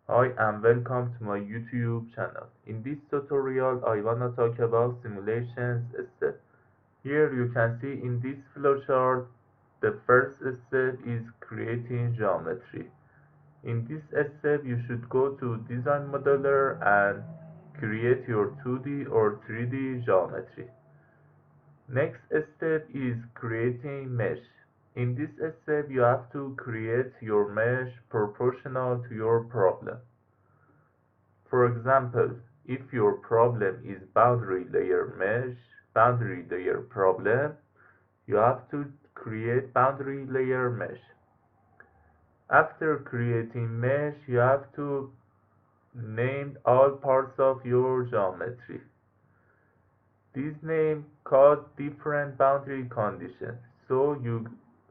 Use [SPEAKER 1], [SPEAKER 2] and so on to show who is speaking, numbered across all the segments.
[SPEAKER 1] Hi and welcome to my YouTube channel. In this tutorial, I wanna talk about simulations step. Here you can see in this flowchart, the first step is creating geometry. In this step, you should go to Design Modeler and create your 2D or 3D geometry. Next step is creating mesh. In this step, you have to create your mesh proportional to your problem. For example, if your problem is boundary layer problem, you have to create boundary layer mesh. After creating mesh, you have to name all parts of your geometry. These names cause different boundary conditions, so you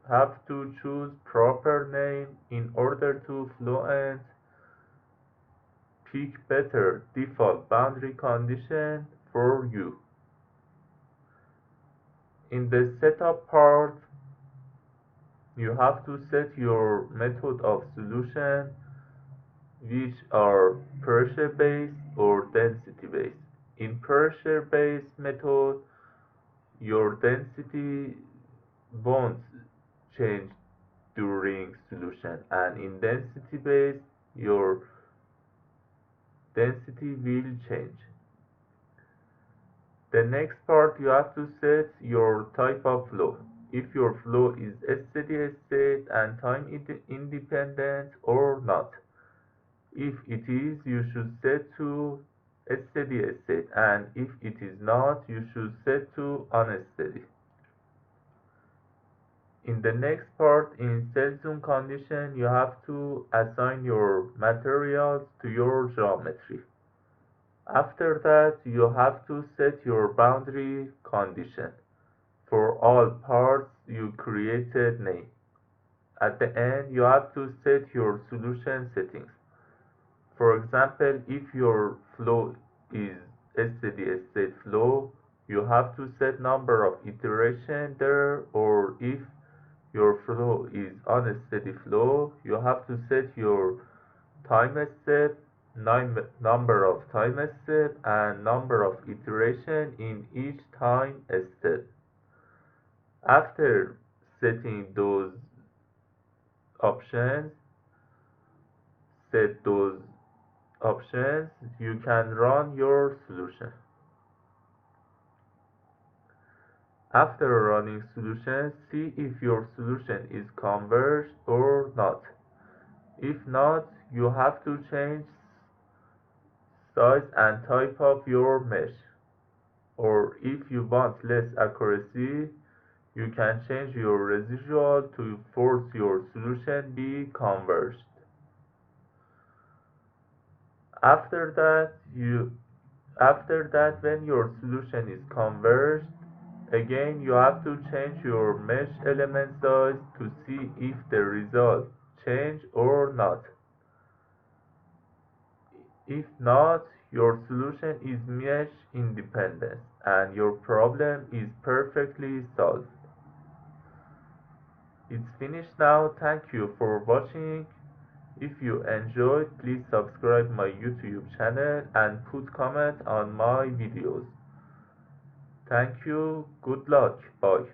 [SPEAKER 1] have to choose proper name in order to Fluent pick better default boundary condition for you. In the setup part, you have to set your method of solution, which are pressure based or density based. In pressure based method, your density won't change during solution, and in density based, your density will change. The next part, you have to set your type of flow. If your flow is steady state and time independent or not. If it is, you should set to steady state, and if it is not, you should set to unsteady. In the next part, in cell zone condition, you have to assign your materials to your geometry. After that, you have to set your boundary condition for all parts you created name. At the end, you have to set your solution settings. For example, if your flow is steady state flow, you have to set number of iteration there, or if your flow is unsteady flow, you have to set your time step, number of time step, and number of iteration in each time step. After setting those options, set those options, you can run your solution. After running solution, see if your solution is converged or not. If not, you have to change size and type of your mesh. Or if you want less accuracy, you can change your residual to force your solution be converged. After that, when your solution is converged, again you have to change your mesh element size to see if the result change or not. If not, your solution is mesh independent and your problem is perfectly solved. It's finished now. Thank you for watching. If you enjoyed, please subscribe my YouTube channel and put comment on my videos. Thank you. Good luck. Bye.